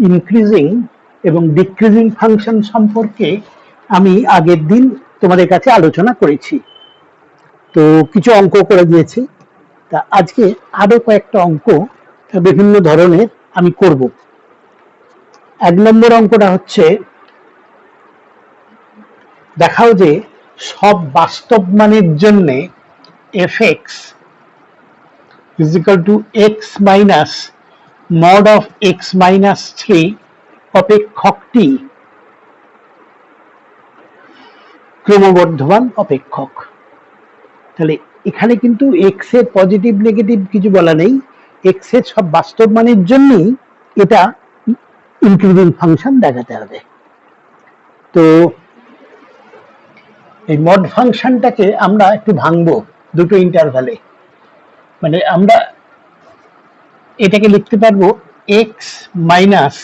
Increasing এবং decreasing function সম্পর্কে আমি আগের দিন তোমাদের কাছে আলোচনা করেছি। তো কিছু অঙ্ক করে দিয়েছি, তা আজকে আরো কয়েকটা অঙ্ক বিভিন্ন ধরনের আমি করব। 1 নম্বর অঙ্কটা হচ্ছে, দেখাও যে সব বাস্তব মানের জন্য fx is equal to x minus mod of x minus 3 অপেক্ষকটি ক্রমবর্ধমান অপেক্ষক। তাহলে এখানে কিন্তু এক্স এর পজিটিভ নেগেটিভ কিছু বলা নেই, এক্স এর সব বাস্তব মানের জন্যই এটা ইনক্রিজিং ফাংশন দেখাতে হবে। তো এই মড ফাংশনটাকে আমরা একটু ভাঙবো দুটো ইন্টারভ্যালে। মানে আমরা এটাকে লিখতে পারবো এক্স মাইনাস,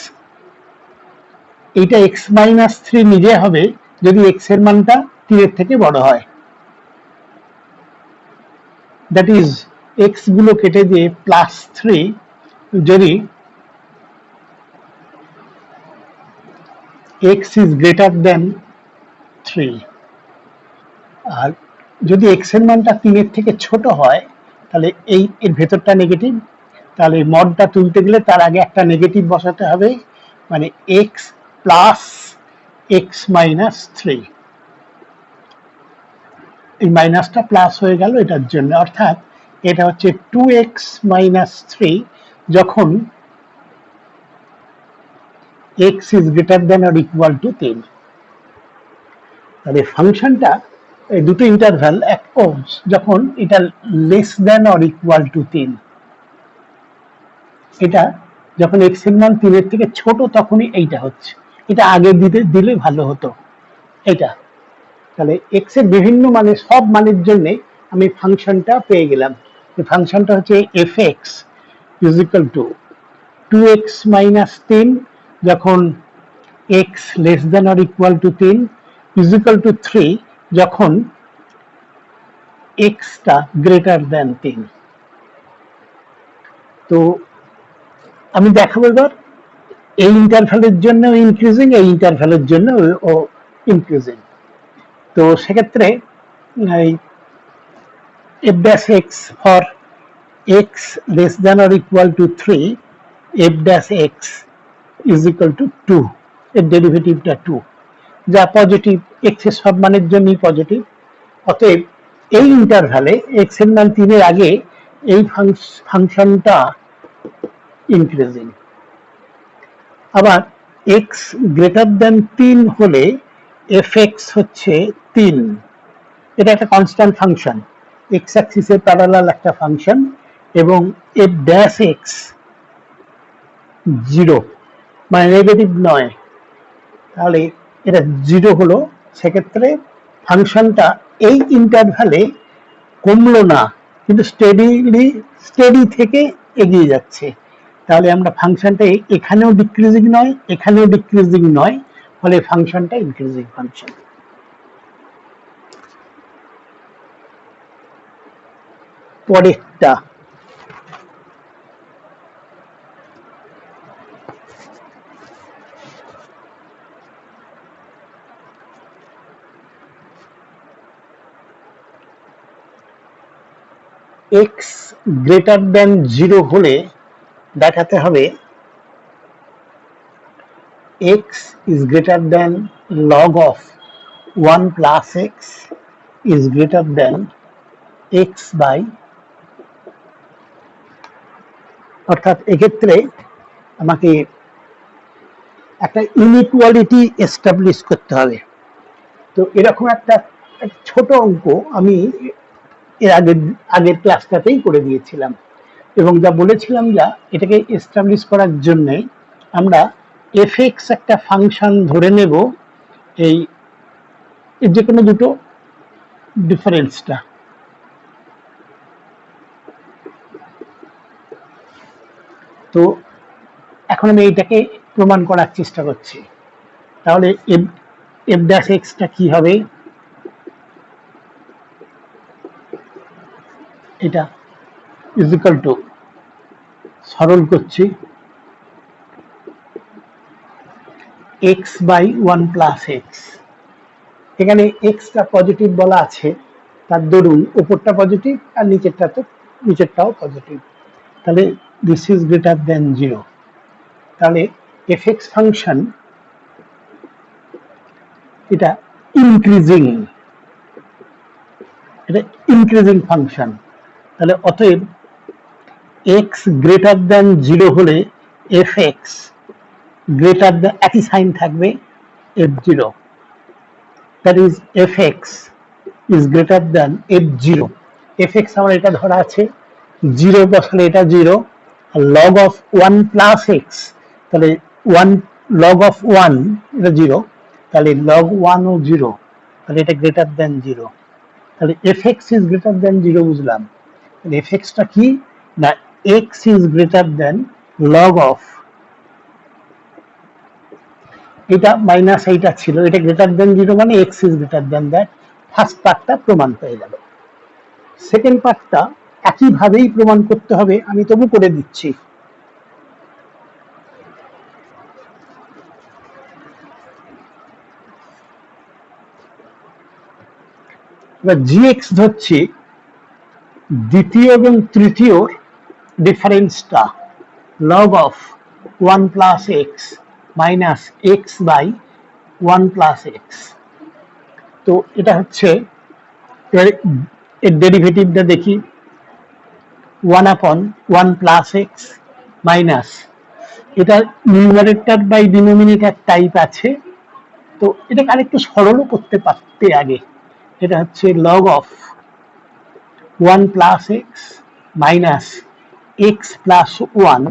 এইটা এক্স মাইনাস 3 নিজে হবে যদি এক্স এর মানটা 3 এর থেকে বড় হয়। দ্যাট ইজ এক্স গুলো কেটে দিয়ে +3 যদি x is greater than 3, আর যদি x এর মানটা 3 এর থেকে ছোট হয় তাহলে এই এর ভেতরটা নেগেটিভ, তাহলে মডটা তুলতে গেলে তার আগে একটা নেগেটিভ বসাতে হবে, মানে x প্লাস x মাইনাস 3। এই মাইনাসটা প্লাস হয়ে গেল এটার জন্য, অর্থাৎ এটা হচ্ছে 2x মাইনাস 3 যখন x is greater than or equal to 3। তাহলে ফাংশনটা এই দুটো ইন্টারভ্যাল যখন এটা less than or equal to 3, এটা যখন x এর মান 3 এর থেকে ছোট তখনই এইটা হচ্ছে, এটা আগে দিলে ভালো হতো এটা। তাহলে x এর বিভিন্ন মানে সব মানের জন্য আমি ফাংশনটা পেয়ে গেলাম। এই ফাংশনটা হচ্ছে fx is equal to 2x minus 3 যখন x less than or equal to 3 is equal to 3 যখন x টা greater than 3। তো আমি দেখাবো এবার এই ইন্টারভ্যালের জন্য ইনক্রিজিং, এই ইন্টারভ্যালের জন্য ও ইনক্রিজিং। তো সেক্ষেত্রে এই f dash x for x less than or equal to 3, f dash x is equal to 2, এর ডেরিভেটিভটা 2, যা পজিটিভ, x এর সব মানের জন্যই পজিটিভ। অতএব এই ইন্টারভ্যালে x এর মান 3 এর আগে এই ফাংশনটা ইনক্রিজিং। আবার x গ্রেটার দেন 3 হলে fx হচ্ছে 3, এটা একটা কনস্ট্যান্ট ফাংশন, x অ্যাক্সিসের প্যারালাল একটা ফাংশন, এবং f ড্যাশ x 0 মানে নেগেটিভ নয়, তাহলে এটা 0 হলো। সেক্ষেত্রে ফাংশনটা এই ইন্টারভ্যালে কমলো না, কিন্তু স্টেডি থেকে এগিয়ে যাচ্ছে। তাহলে আমরা ফাংশনটা এখানেও ডিক্রিজিং নয়, এখানেও ডিক্রিজিং নয়, ফলে ফাংশনটা ইনক্রিজিং ফাংশন। পরেরটা, x গ্রেটার দেন 0 হলে দেখাতে হবে x is greater than log of 1 plus x is greater than x by, অর্থাৎ এক্ষেত্রে আমাকে একটা ইনইকুয়ালিটি এস্টাবলিশ করতে হবে। তো এরকম একটা ছোট অঙ্ক আমি এর আগের ক্লাসটাতেই করে দিয়েছিলাম, এবং যা বলেছিলাম যা এটাকে এস্টাবলিশ করার জন্য আমরা fx একটা ফাংশন ধরে নেব, এই যে কোনো দুটো ডিফারেন্সটা। তো এখন আমি এইটাকে প্রমাণ করার চেষ্টা করছি। তাহলে f dash x টা কি হবে, এটা ইজ ইকুয়াল টু, সরল করছি, x by one plus x. এখানে এক্সটা পজিটিভ বলা আছে, তার দরুন উপরটা পজিটিভ আর নিচেরটাও পজিটিভ, তাহলে this is greater than zero. তাহলে এফ এক্স ফাংশন এটা ইনক্রিজিং, এটা ইনক্রিজিং ফাংশন। তাহলে অতএব এক্স গ্রেটার দেন জিরো হলে এফ এক্স গ্রেটার দেন, একই সাইন থাকবে, f zero, that is f x is greater than f zero. F x আমার এটা ধরা আছে, জিরো বসালে এটা জিরো, আর log of one plus x, তাহলে ওয়ান লগ অফ ওয়ান এটা জিরো, তাহলে লগ ওয়ান ও জিরো, তাহলে এটা গ্রেটার দেন জিরো। তাহলে f x is greater than zero বুঝলাম। তাহলে এফ এক্সটা কি না, x is greater than log of, এটা মাইনাস এইটা ছিল, এটা গ্রেটার দেন জিরো মানে x is greater than that. First পার্টটা প্রমাণ হয়ে গেল। সেকেন্ড পার্টটা একইভাবেই প্রমাণ করতে হবে, আমি তবু করে দিচ্ছি। এবার জি এক্স ধরছি দ্বিতীয় এবং তৃতীয় ডিফারেন্সটা log of one plus x minus x by one plus x. তো এটা হচ্ছে, এর ডেরিভেটিভটা দেখি, one upon one plus x minus, এটা নিউমারেটর বাই ডিনোমিনেটর টাইপ আছে, তো এটাকে আরেকটু সরলও করতে পারতে আগে। এটা হচ্ছে log of one plus x minus x plus one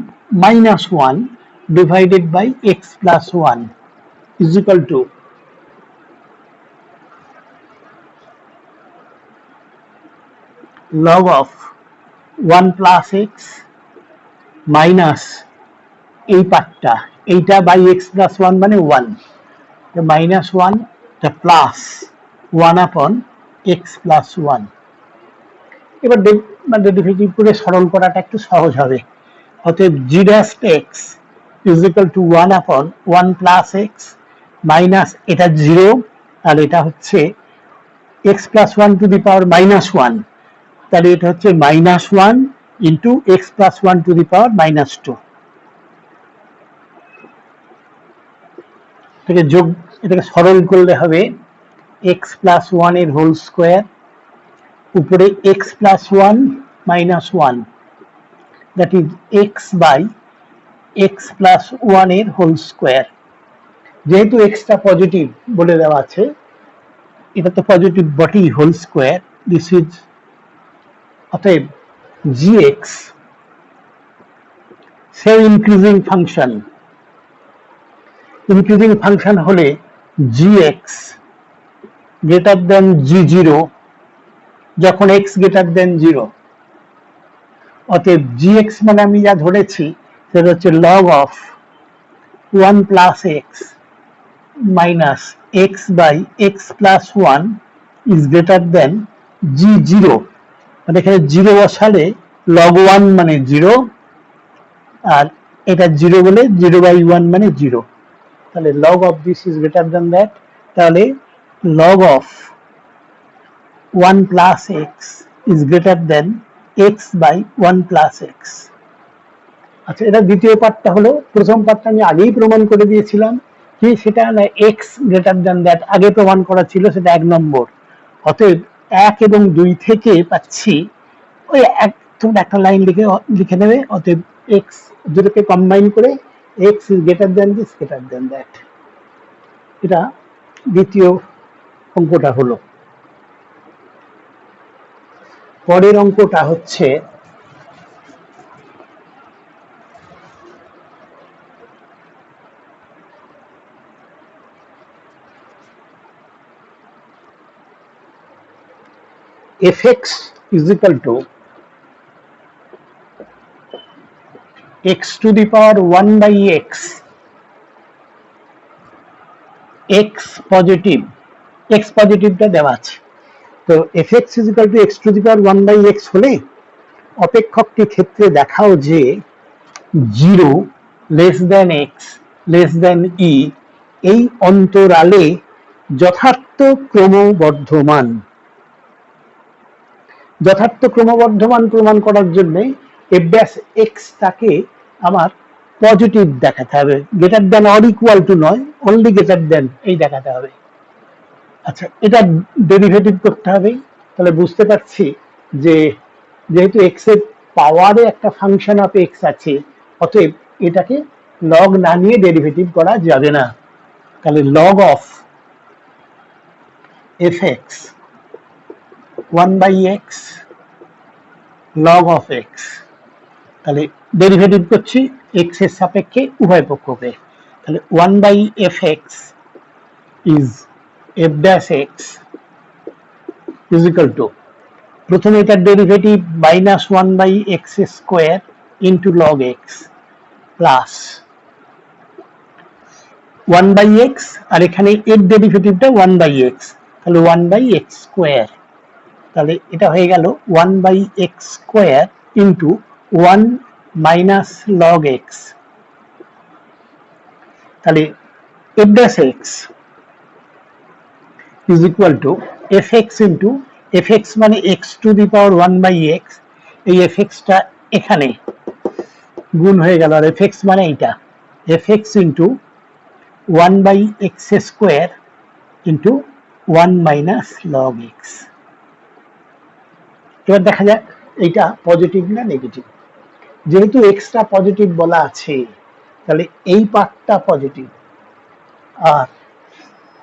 minus one divided by x plus one is equal to log of 1 plus x minus এই পার্টটা, এইটা বাই এক্স প্লাস ওয়ান মানে one, minus one plus one upon x plus one. এবার derivative করে সরল করাটা একটু সহজ হবে। অতএব g dash x is equal to one upon one plus x minus, এটা জিরো আর এটা হচ্ছে x plus one to the power minus one, তাহলে এটা হচ্ছে minus one into x plus one to the power minus two. এটাকে সরল করলে হবে এক্স প্লাস ওয়ান এর হোল স্কোয়ার উপরে x plus one minus one, that is x by x plus one এর হোল স্কোয়ার। যেহেতু এক্সটা পজিটিভ বলে দেওয়া আছে, এটা তো পজিটিভ বটেই, হোল স্কোয়ার, দিস ইজ, অতএব জি এক্স সে ইনক্রিজিং ফাংশন, ইনক্রিজিং ফাংশন হলে g x greater than g zero যখন এক্স গ্রেটার দেন জিরো। অতএব জি এক্স মানে আমি যা ধরেছি সেটা হচ্ছে log of one plus x minus x by x plus one is greater than g zero, মানে এখানে জিরো বসালে লগ ওয়ান মানে জিরো, আর এটা জিরো বলে জিরো বাই ওয়ান মানে জিরো, তাহলে log of this is greater than that. তাহলে log of one plus x is greater than x by one plus x. আচ্ছা, এটা দ্বিতীয় পার্টটা হলো। প্রথম পার্টটা আমি আগেই প্রমাণ করে দিয়েছিলাম, কি সেটা না এক্স গ্রেটার দেন দ্যাট আগে প্রমাণ করা ছিল, সেটা এক নম্বর। অতএব এক এবং দুই থেকে পাচ্ছি ওই এক, তোমরা একটা লাইন লিখে নেবে, অতএব এক্স দুটোকে কম্বাইন করে x is greater then this greater than that. এটা দ্বিতীয় অঙ্কটা হলো। পরের অঙ্কটা হচ্ছে fx is equal to x to the power 1 by x, x positive, x পজিটিভটা দেওয়া আছে, তো fx is equal to x to the power 1 by x হলে অপেক্ষকটি ক্ষেত্রে দেখাও যে 0 less than x less than e, এই অন্তরালে যথার্থ ক্রমবর্ধমান প্রমাণ করার জন্য এফ ড্যাশ এক্সটাকে আমার পজিটিভ দেখাতে হবে, greater than or equal to নয়, অনলি গ্রেটার দেন এই দেখাতে হবে। আচ্ছা, এটা ডেরিভেটিভ করতে হবে। তাহলে বুঝতে পারছি যে যেহেতু এক্স এর পাওয়ারে একটা ফাংশন অফ এক্স আছে, অতএব এটাকে লগ না নিয়ে ডেরিভেটিভ করা যাবে না। তাহলে log of F x 1/x log of x, তাহলে ডেরিভেটিভ করছি এক্স এর সাপেক্ষে উভয় পক্ষকে। তাহলে 1/fx is F dash x is equal two, প্রথমে এটার derivative -1/x² into log x plus 1/x, আর এখানে এর ডেরিভেটিভটা 1/x, তাহলে 1/x²। তাহলে এটা হয়ে গেল 1/x² into 1 minus log x. তাহলে f dash x is equal to f x into f x মানে x to the power 1/x, এই এফ এক্সটা এখানে গুণ হয়ে গেল, আর এফ এক্স মানে এইটা F x into 1/x² into 1 minus log x. এবার দেখা যাক এইটা পজিটিভ না নেগেটিভ। যেহেতু এক্সটা পজিটিভ বলা আছে, তাহলে এই পার্টটা পজিটিভ, আর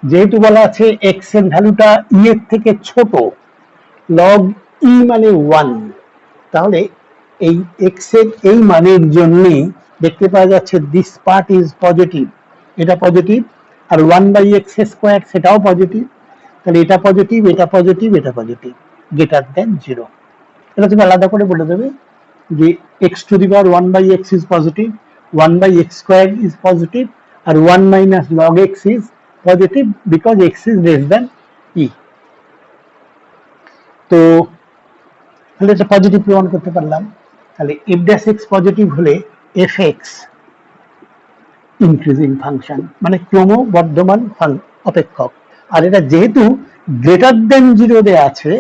যেহেতু বলা আছে এক্স এর ভ্যালুটা ই এর থেকে ছোট, লগ ই মানে 1, তাহলে এই এক্স এর এই মানের জন্যই দেখতে পাওয়া যাচ্ছে দিস পার্ট ইজ পজিটিভ, এটা পজিটিভ, আর 1/x² সেটাও পজিটিভ। তাহলে এটা পজিটিভ, এটা পজিটিভ, এটা পজিটিভ, গ্রেটার দেন 0। এটা তুমি আলাদা করে বলে দেবে যে x to the power 1/x is positive, 1/x² is positive, আর 1 minus log x is positive because x is less than e. তো তাহলে এটা পজিটিভ প্রমাণ করতে পারলাম। তাহলে এফ ড্যাশ এক্স পজিটিভ হলে এফ এক্স ইনক্রিজিং ফাংশন, মানে ক্রমবর্ধমান অপেক্ষক। আর এটা যেহেতু গ্রেটার দেন 0 দেয়া আছে,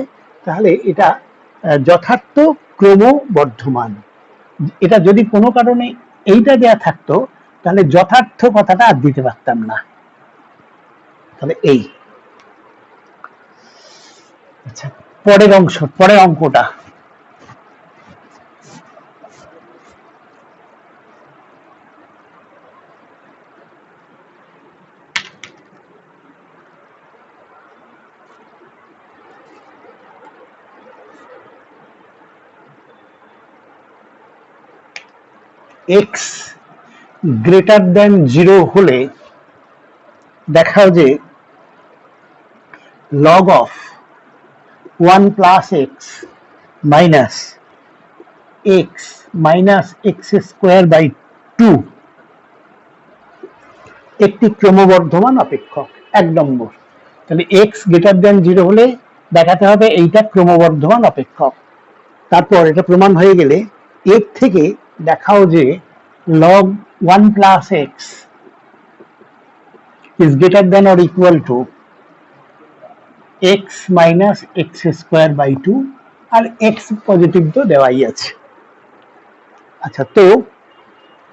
তাহলে এটা যথার্থ ক্রমবর্ধমান। এটা যদি কোনো কারণে এইটা দেয়া থাকতো, তাহলে যথার্থ কথাটা আর দিতে পারতাম না। তাহলে এই, আচ্ছা পরের অঙ্কটা এক্স গ্রেটার দেন 0 হলে দেখাও যে log of 1 plus x minus x minus x² 2 একটি ক্রমবর্ধমান অপেক্ষক, 1 নম্বর। তাহলে এক্স গ্রেটার দেন 0 হলে দেখাতে হবে এইটা ক্রমবর্ধমান অপেক্ষক। তারপর এটা প্রমাণ হয়ে গেলে এর থেকে দেখাও যে log 1 plus x is greater than or equal to x minus x² 2, R x positive তো দেওয়াই আছে। আচ্ছা, তো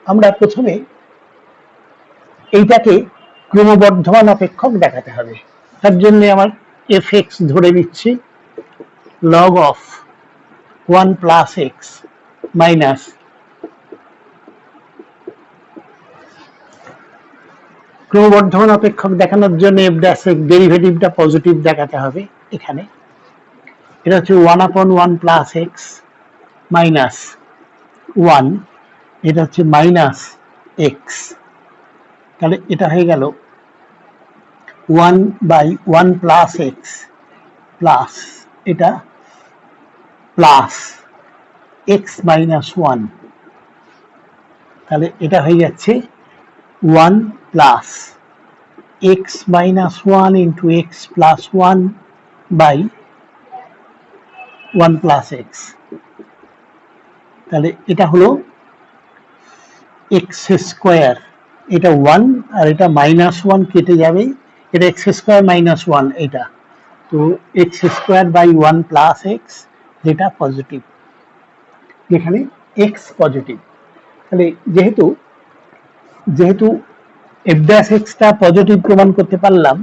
আমরা প্রথমে এইটাকে ক্রমবর্ধমান অপেক্ষক দেখাতে হবে। তার জন্য আমার এফ এক্স ধরে নিচ্ছি log of 1 plus x minus ক্রমবর্ধমান অপেক্ষক দেখানোর জন্য এফ ড্যাশ এর ডেরিভেটিভটা পজিটিভ দেখাতে হবে। এখানে এটা হচ্ছে 1/1 প্লাস এক্স মাইনাস 1, এটা হচ্ছে মাইনাস এক্স। তাহলে এটা হয়ে গেল 1/1 প্লাস এক্স প্লাস এটা প্লাস এক্স মাইনাস 1, তাহলে এটা হয়ে যাচ্ছে 1 plus x minus 1 into x plus 1 by 1 plus x. তাহলে এটা হলো x² এটা 1 আর এটা -1 কেটে যাবে, এটা x স্কয়ার -1 এটা, তো x square by 1 plus x, যেটা পজিটিভ, এখানে x পজিটিভ। তাহলে যেহেতু যেহেতু f ড্যাশ x টা পজিটিভ প্রমাণ করতে পারলাম,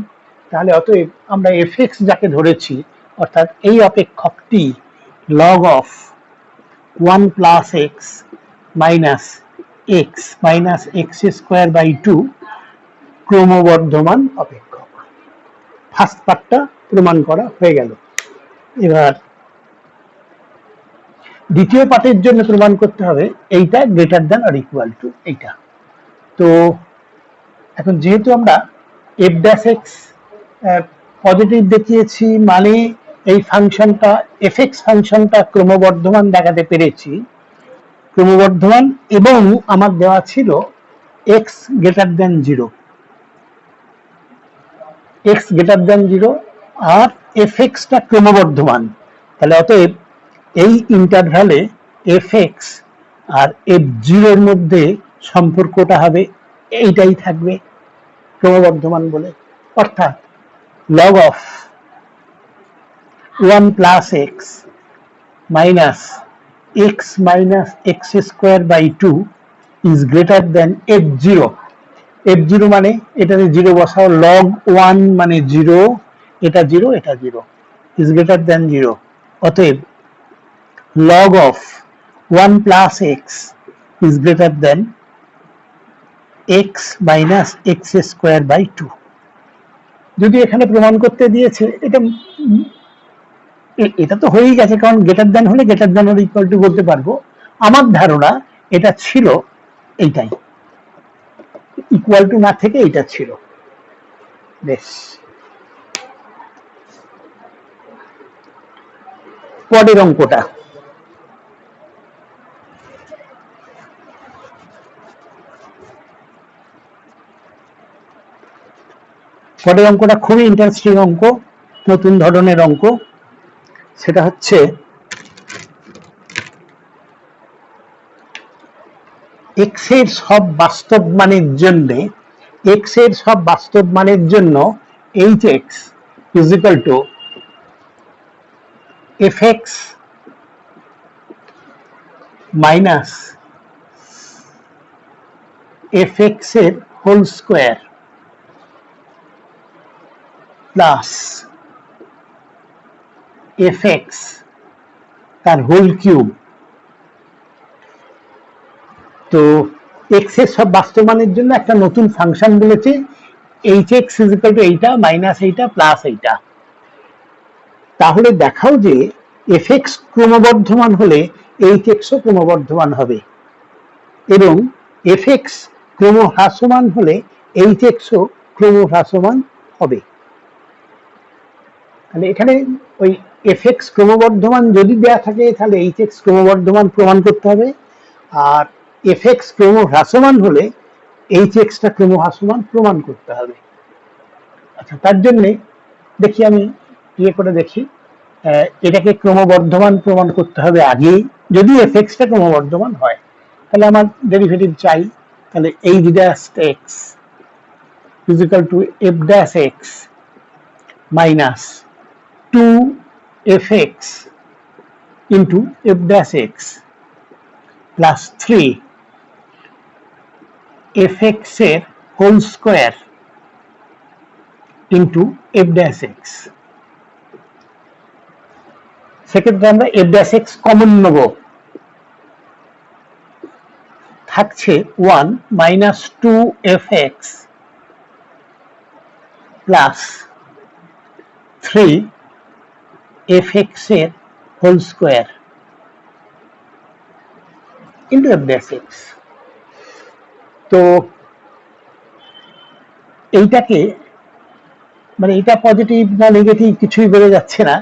তাহলে অতএব আমরা fx যাকে ধরেছি, অর্থাৎ এই অপেক্ষকটি log of 1 plus x minus x minus x square by 2 ক্রমবর্ধমান অপেক্ষক। ফার্স্ট পার্টটা প্রমাণ করা হয়ে গেল। এবার দ্বিতীয় পার্টের জন্য প্রমাণ করতে হবে এইটা greater than or equal to এইটা। তো এখন যেহেতু আমরা এফ ড্যাশ এক্স পজিটিভ দেখিয়েছি, মানে এই ফাংশনটা এফ এক্স ফাংশনটা ক্রমবর্ধমান দেখাতে পেরেছি, ক্রমবর্ধমান, এবং আমার দেওয়া ছিল x greater than zero, x greater than zero, আর এফ এক্সটা ক্রমবর্ধমান। তাহলে অতএব এই ইন্টারভ্যালে এফ এক্স আর এফ জিরোর মধ্যে সম্পর্কটা হবে এইটাই থাকবে, ক্রমবর্ধমান বলে। অর্থাৎ log of 1 plus x minus x minus x square by 2 is greater than f zero. F zero মানে এটাতে জিরো বসাও, লগ 1 মানে জিরো, এটা জিরো এটা zero, is greater than zero. অতএব log of 1 plus x is greater than x minus x square by 2। যদি এখানে প্রমাণ করতে দিয়েছে, এটা তো হয়েই গেছে, কারণ গ্রেটার দ্যান হলে greater than or equal to বলতে পারবো। আমার ধারণা এটা ছিল এইটাই, ইকুয়াল টু না থেকে এটা ছিল। বেশ, পরের অঙ্কটা। পরের অঙ্কটা খুবই ইন্টারেস্টিং অঙ্ক, নতুন ধরনের অঙ্ক। সেটা হচ্ছে এক্স এর সব বাস্তব মানের জন্য, এক্স এর সব বাস্তব মানের জন্য h x is equal to f x minus f x এর whole square plus f x তার হোল কিউব। তো এক্স এর সব বাস্তব মানের জন্য একটা নতুন ফাংশন বলেছে, h x is equal to এইটা মাইনাস এইটা প্লাস এইটা। তাহলে দেখাও যে এফ এক্স ক্রমবর্ধমান হলে এইচ এক্স ও ক্রমবর্ধমান হবে, এবং এফ এক্স ক্রমহ্রাসমান হলে এইচ এক্স ও ক্রমহ্রাসমান হবে। তাহলে এখানে ওই এফ এক্স ক্রমবর্ধমান যদি দেয়া থাকে, তাহলে এইচ এক্স ক্রমবর্ধমান প্রমাণ করতে হবে, আর এফ এক্স ক্রমহ্রাসমান হলে এইচ এক্সটা ক্রমহ্রাসমান প্রমাণ করতে হবে। আচ্ছা, তার জন্য দেখি আমি ইয়ে করে দেখি, এটাকে ক্রমবর্ধমান প্রমাণ করতে হবে আগেই। যদি এফ এক্সটা ক্রমবর্ধমান হয়, তাহলে আমার ডেরিভেটিভ চাই। তাহলে h dash x is equal to f dash x minus 2fx into f dash x plus 3fx এর whole square into f dash x। সেক্ষেত্রে আমরা f dash x কমন নেব, থাকছে 1 minus 2fx plus 3fx এর whole square into f dash x. তো এইটাকে মানে এটা পজিটিভ না নেগেটিভ কিছুই বেড়ে যাচ্ছে না,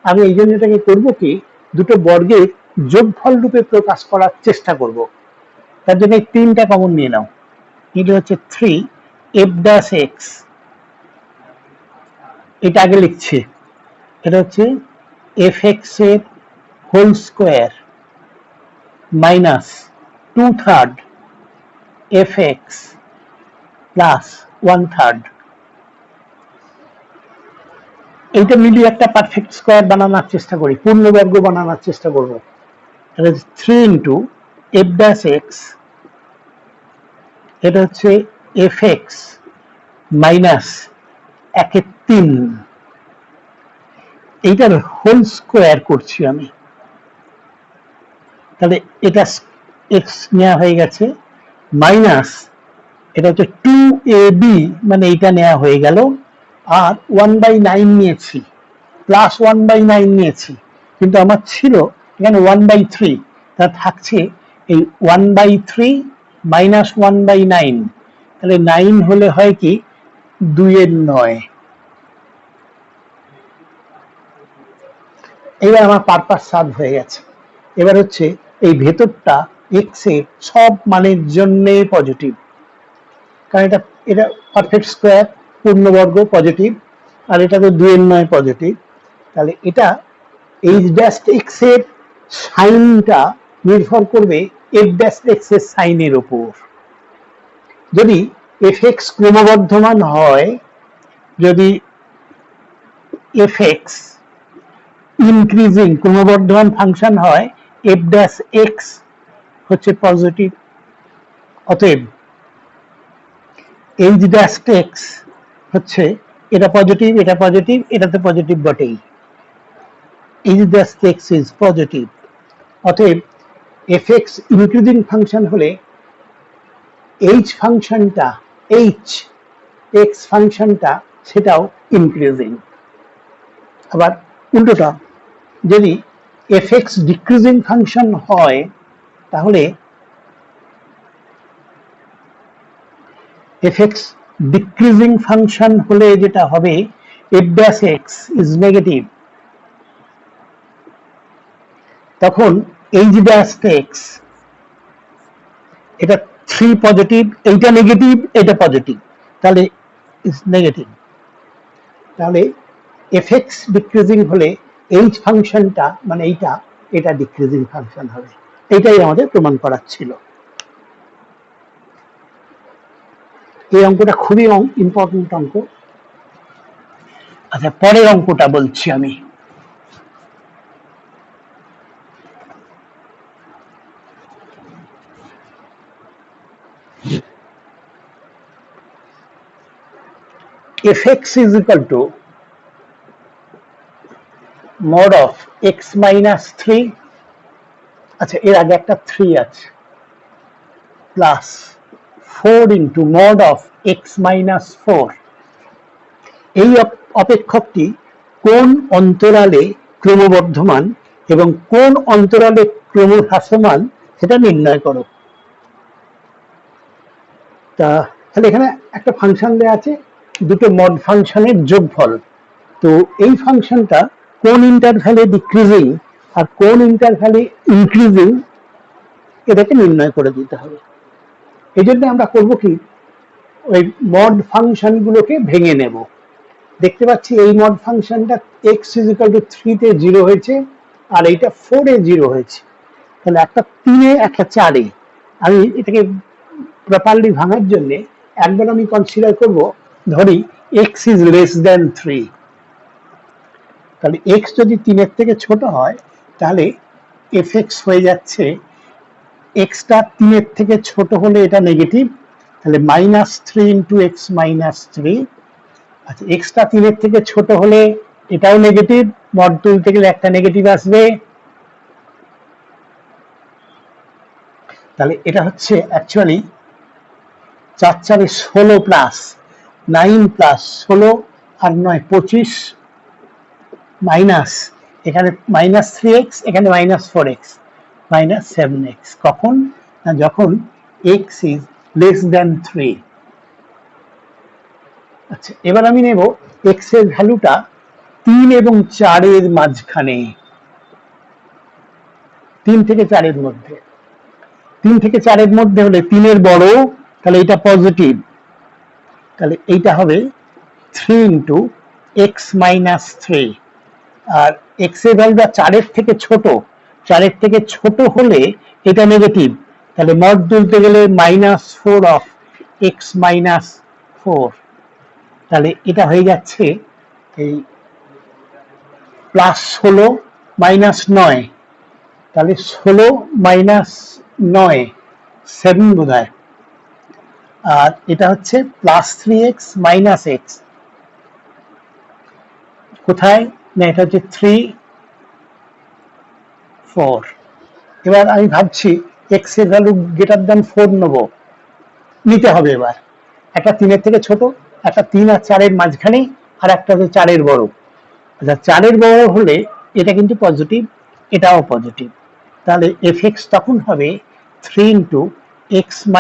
আমি এই জন্য এটাকে করবো কি, দুটো বর্গের যোগফল রূপে প্রকাশ করার চেষ্টা করব। তার জন্য এই 3টা কমন নিয়ে নাও, এটা হচ্ছে 3f ড্যাশ এক্স, এটা আগে লিখছি, এটা হচ্ছে এফ এক্স এর whole square minus 2/3 f x plus 1/3। এইটা মিলিয়ে একটা পারফেক্ট স্কোয়ার বানানোর চেষ্টা করি, পূর্ণবর্গ বানানোর চেষ্টা করব। তাহলে 3 ইন্টু এফ ড্যাশ এক্স, এটা হচ্ছে এফ এক্স মাইনাস 1/3, এইটার হোল স্কোয়ার করছি আমি। তাহলে এটা এক্স নেওয়া হয়ে গেছে, মাইনাস এটা হচ্ছে 2ab, মানে এটা নেওয়া হয়ে গেল, আর 1/9 নিয়েছি, প্লাস 1/9 নিয়েছি, কিন্তু আমার ছিল এখানে 1/3, তা থাকছে এই 1/3 মাইনাস 1/9, তাহলে 9 হলে হয় কি 2/9। এবার আমার পারপাস সার্ভ হয়ে গেছে। এবার হচ্ছে এই ভেতরটা এক্স এর সব মানের জন্য পজিটিভ, কারণ এটা এটা পারফেক্ট স্কোয়ার, পূর্ণবর্গ পজিটিভ, আর এটা তো 2/9 পজিটিভ। তাহলে এটা এইচ ড্যাশ এক্স এর সাইনটা নির্ভর করবে এফ ড্যাশ এক্স এর সাইনের উপর। যদি এফ এক্স ক্রমবর্ধমান হয়, যদি এফ এক্স ইনক্রিজিং ক্রমবর্ধমান ফাংশন হয়, এফ ড্যাশ এক্স হচ্ছে পজিটিভ। অতএব এইচ ড্যাশ এক্স হচ্ছে এটা পজিটিভ, এটা পজিটিভ, এটা তো পজিটিভ বটেই, H dash x is positive. অতএব এফ এক্স ইনক্রিজিং ফাংশন হলে এইচ ফাংশনটা, এইচ এক্স ফাংশনটা সেটাও ইনক্রিজিং। আবার উল্টোটা, যদি এফ এক্স ডিক্রিজিং ফাংশন হয়, তাহলে এফ এক্স ডিক্রিজিং ফাংশন হলে যেটা হবে F dash x is negative, তখন এইচ ড্যাশ এক্স, এটা 3 পজিটিভ, এইটা নেগেটিভ, এটা পজিটিভ, তাহলে ইজ নেগেটিভ। তাহলে এফ এক্স ডিক্রিজিং হলে এইচ ফাংশনটা, মানে এইটা, এটা ডিক্রিজিং ফাংশন হবে। এটাই আমাদের প্রমাণ করার ছিল। এই অঙ্কটা খুবই ইম্পর্টেন্ট অঙ্ক। আচ্ছা, পরের অঙ্কটা বলছি আমি। fx is equal to mod of x minus 3, আচ্ছা এর আগে একটা 3 আছে, plus 4 into mod of x minus 4। এই অপেক্ষকটি কোন অন্তরালে ক্রমবর্ধমান এবং কোন অন্তরালে ক্রমহ্রাসমান সেটা নির্ণয় করো। তাহলে এখানে একটা ফাংশন দেওয়া আছে, দুটো মড ফাংশনের যোগফল। তো এই ফাংশনটা কোন ইন্টারভ্যালে ডিক্রিজিং আর কোন ইন্টারভ্যালে ইনক্রিজিং, এটাকে নির্ণয় করে দিতে হবে। এই জন্য আমরা করব কি, ওই মড ফাংশন গুলোকে ভেঙে নেব। দেখতে পাচ্ছি এই মড ফাংশনটা x ইজ ইকুয়াল টু 3 তে 0 হয়েছে, আর এইটা 4 এ 0 হয়েছে, তাহলে একটা 3 এ একটা 4 এ। আমি এটাকে প্রপারলি ভাঙার জন্য একবার আমি কনসিডার করব, ধরি x ইজ লেস দ্যান 3। তাহলে x যদি 3 এর থেকে ছোট হয়, তাহলে fx হয়ে যাচ্ছে, x টা 3 এর থেকে ছোট হলে এটা নেগেটিভ, তাহলে -3 ইন্টু এক্স মাইনাস 3। আচ্ছা, x টা 3 এর থেকে ছোট হলে এটাও নেগেটিভ, মড তুলতে গেলে একটা নেগেটিভ আসবে, তাহলে এটা হচ্ছে অ্যাকচুয়ালি 4 4 16 প্লাস 9 প্লাস 16 আর 9 25, মাইনাস এখানে -3x, এখানে -4x, -7x। কখন না, যখন x ইজ লেস দ্যান 3। আচ্ছা, এবার আমি নেব x এর ভ্যালুটা 3 এবং 4 এর মাঝখানে, 3 থেকে 4 এর মধ্যে। 3 থেকে 4 এর মধ্যে হলে 3 এর বড়, তাহলে এটা পজিটিভ, তাহলে এইটা হবে 3 ইন্টু এক্স মাইনাস 3। আর এক্স এর ভ্যালুটা 4 এর থেকে ছোট, 4 এর থেকে ছোট হলে এটা নেগেটিভ, তাহলে মড তুলতে গেলে -4 অফ এক্স মাইনাস 4, তাহলে এটা হয়ে যাচ্ছে এই +16 -9, তাহলে 16 -9 7 বোধ হয়, আর এটা হচ্ছে +3x - x, কোথায় না এটা হচ্ছে 3 4। এবার আমি ভাবছি এক্স এর ভ্যালু >4 নেবো, নিতে হবে। এবার একটা 3-এর থেকে ছোট, একটা 3 আর 4-এর মাঝখানে, আর একটা হচ্ছে 4-এর বড়। আচ্ছা, 4-এর বড় হলে এটা কিন্তু পজিটিভ, এটাও পজিটিভ, তাহলে fx তখন হবে 3 × x -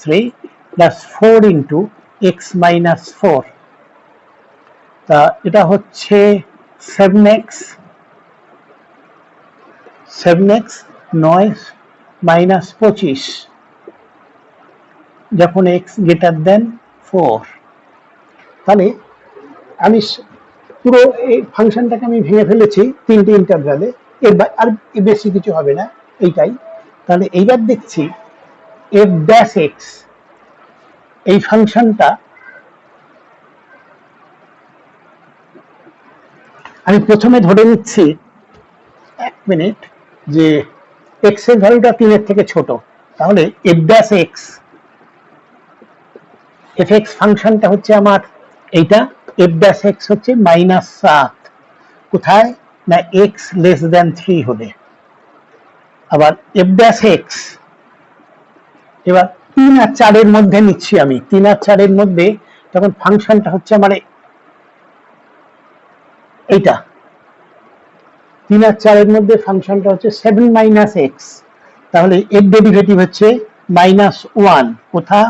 3 + 4 × x - 4, তা এটা হচ্ছে 7x 9 - 25 যখন x > 4। তাহলে আমি পুরো এই ফাংশনটাকে আমি ভেঙে ফেলেছি তিনটে ইন্টারভ্যালে, আর বেশি কিছু হবে না, এইটাই। তাহলে এইবার দেখছি f'(x) এই ফাংশনটা আমি প্রথমে ধরে নিচ্ছি, 1 মিনিট, যে x এর ভ্যালুটা 3-এর থেকে ছোট, তাহলে fx ফাংশনটা হচ্ছে আমার এইটা, f'(x) হচ্ছে -7, কোথায় না x <3 হলে। আবার f'(x) এবার 3 আর 4-এর মধ্যে নিচ্ছি আমি, 3 আর 4-এর মধ্যে, তখন ফাংশনটা হচ্ছে আমার এইটা, 3 আর 4-এর মধ্যে ফাংশনটা হচ্ছে 7 - x, তাহলে এর ডেরিভেটিভ হচ্ছে -1, কোথা,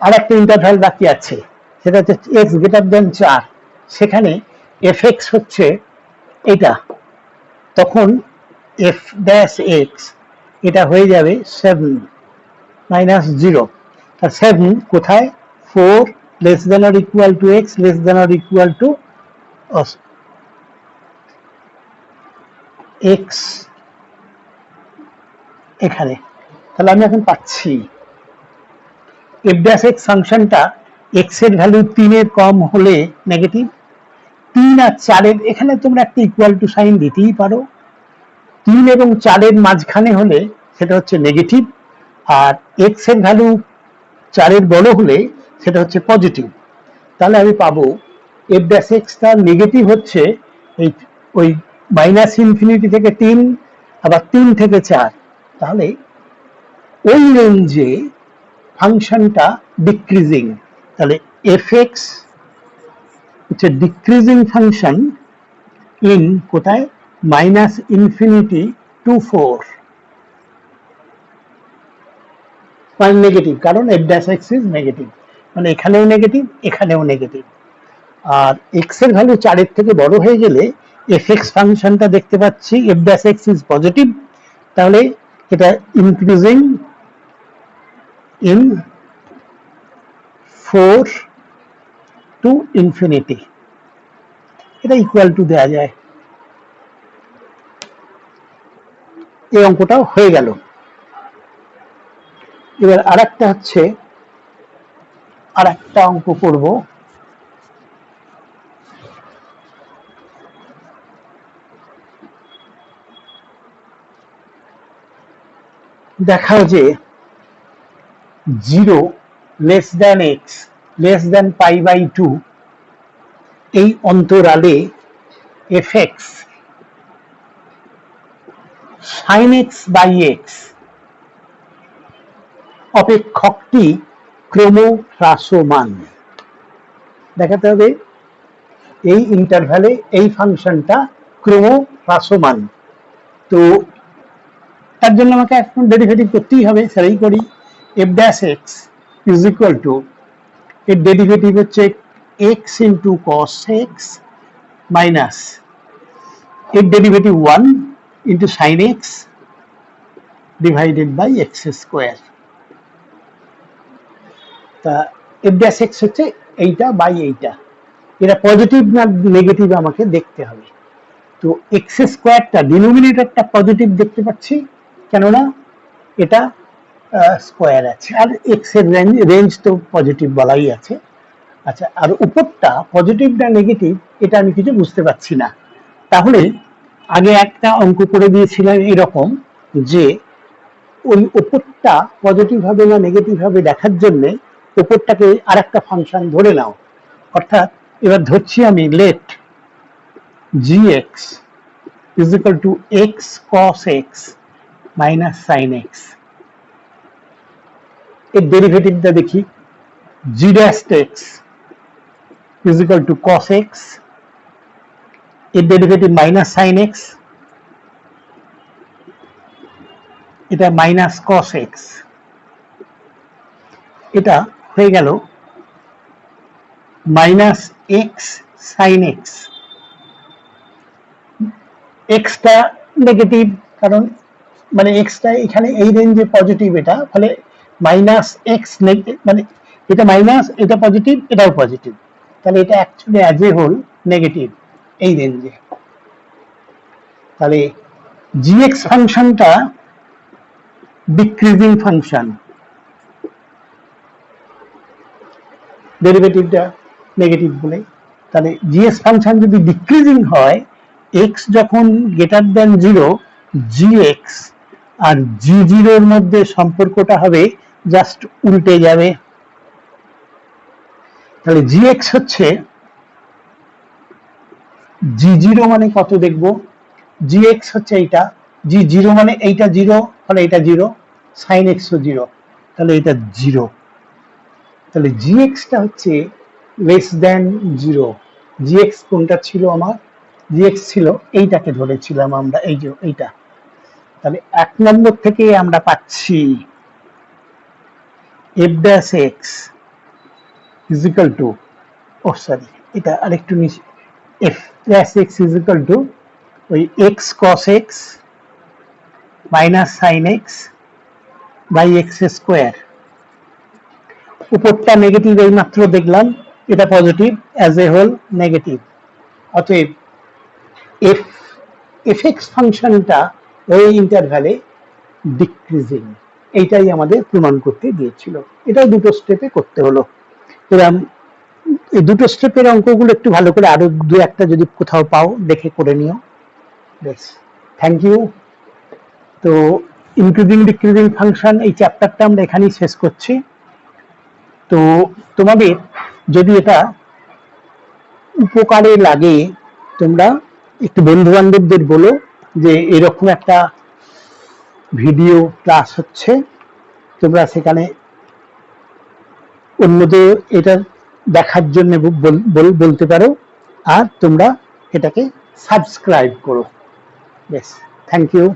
আর একটা ইন্টারভ্যাল বাকি আছে, সেটা হচ্ছে x <4, সেখানে fx হচ্ছে এটা, তখন f'(x) এটা হয়ে যাবে 7 - 0, আর 7 কোথায়, 4 < x x এখানে। তাহলে আমি এখন পাচ্ছি f'(x) ফাংশনটা x এর ভ্যালু 3-এর কম হলে নেগেটিভ, 3 আর 4-এর, এখানে তোমরা একটা ইকুয়াল টু সাইন দিতেই পারো, 3 এবং 4-এর মাঝখানে হলে সেটা হচ্ছে নেগেটিভ, আর x এর ভ্যালু 4-এর বড় হলে সেটা হচ্ছে পজিটিভ। তাহলে আমি পাবো f'(x) তার নেগেটিভ হচ্ছে ওই -∞ থেকে 3, আবার 3 থেকে 4, তাহলে ওই রেঞ্জে ফাংশনটা ডিক্রিজিং, তাহলে fx হচ্ছে ডিক্রিজিং ফাংশন ইন কোথায়, -∞ to 4, মানে নেগেটিভ, কারণ f'(x) ইজ নেগেটিভ, মানে এখানেও নেগেটিভ, এখানেও নেগেটিভ। আর x এর ভ্যালু 4-এর থেকে বড় হয়ে গেলে fx ফাংশনটা দেখতে পাচ্ছি f'(x) ইজ পজিটিভ, তাহলে এটা ইনক্রিজিং ইন 4 to ∞, এটা ইকুয়াল টু দেওয়া যায়, এই অঙ্কটাও হয়ে গেল। এবার আরেকটা হচ্ছে, আরেকটা অঙ্ক করব, দেখাও যে 0 x π/2 এই অন্তরালে fx sin x/x অপেক্ষকটি ক্রমহ্রাসমান। দেখাতে হবে এই ইন্টারভ্যালে এই ফাংশনটা ক্রমহ্রাসমান, তো তার জন্য আমাকে এখন ডেরিভেটিভ করতেই হবে, সেটাই করি। f'(x) ইজ ইকুয়াল টু, এর ডেরিভেটিভ হচ্ছে x × cos x মাইনাস এর derivative 1 × sin x divided by x²। তা f'(x) হচ্ছে এইটা বাই এইটা, এটা পজিটিভ না নেগেটিভ আমাকে দেখতে হবে। তো x² ডিনোমিনেটরটা পজিটিভ দেখতে পাচ্ছি, কেননা এটা স্কোয়ার আছে, আর এক্স এর রেঞ্জ তো পজিটিভ বলাই আছে। আচ্ছা, আর উপরটা পজিটিভ না নেগেটিভ এটা আমি কিছু বুঝতে পারছি না। তাহলে আগে একটা অঙ্ক করে দিয়েছিলাম এরকম, যে ওই উপরটা পজিটিভ হবে না নেগেটিভ হবে দেখার জন্য উপরটাকে আর একটা ফাংশন ধরে নাও। অর্থাৎ এবার ধরছি আমি late gx is equal to x cos x minus sin x। এর ডেরিভেটিভটা দেখি, g dash x is equal to cos x, এর ডেরিভেটিভ মাইনাস সাইন এক্স, এটা মাইনাস কস এক্স, এটা হয়ে গেল মাইনাস এক্স সাইন এক্স। এক্সটা নেগেটিভ, কারণ মানে এক্সটা এখানে এই রেঞ্জে পজিটিভ, এটা ফলে মাইনাস এক্স মানে এটা মাইনাস, এটা পজিটিভ, এটাও পজিটিভ, তাহলে এটা actually as a whole negative এই রেঞ্জে। তাহলে জিএক্স ফাংশনটা ডিক্রিজিং ফাংশন, ডেরিভেটিভটা নেগেটিভ বলে, তাহলে জিএস ফাংশন যদি ডিক্রিজিং হয়, এক্স যখন গ্রেটার দেন জিরো, জি এক্স আর জি জিরোর মধ্যে সম্পর্কটা হবে জাস্ট উল্টে যাবে। তাহলে জি এক্স হচ্ছে জি জিরো মানে কত দেখবো, জি এক্স হচ্ছে এইটা, জি জিরো মানে এইটা জিরো, ফলে এটা জিরো, সাইন এক্সও জিরো, তাহলে এটা জিরো। তাহলে জি এক্সটা হচ্ছে লেস দেন জিরো। জি এক্স কোনটা ছিল আমার, জি এক্স ছিল এইটাকে ধরেছিলাম আমরা, এই যে এইটা। তাহলে এক নম্বর থেকে আমরা পাচ্ছি f dash x is equal to, oh sorry এটা আরেকটু নিচে, f dash x is equal to ওই x cos x minus sine x by x square. উপরটা নেগেটিভ এই মাত্র দেখলাম, এটা positive, as a whole negative. অতএব এফ এফ এক্স ফাংশনটা ওই ইন্টারভ্যালে ডিক্রিজিং, এইটাই আমাদের প্রমাণ করতে দিয়েছিল। এটাও দুটো স্টেপে করতে হলো। এরকম এই দুটো স্টেপের অঙ্কগুলো একটু ভালো করে আরো দু একটা যদি কোথাও পাও দেখে করে নিও। বেশ, থ্যাংক ইউ। তো ইনক্রিজিং ডিক্রিজিং ফাংশন এই চ্যাপ্টারটা আমরা এখানেই শেষ করছি। তো তোমাদের যদি এটা উপকারে লাগে, তোমরা একটু বন্ধু বান্ধবদের বলো যে এরকম একটা ভিডিও ক্লাস হচ্ছে, তোমরা সেখানে অন্যদের এটা দেখার জন্য বলতে পারো, আর তোমরা এটাকে সাবস্ক্রাইব করো। বেশ, থ্যাংক ইউ।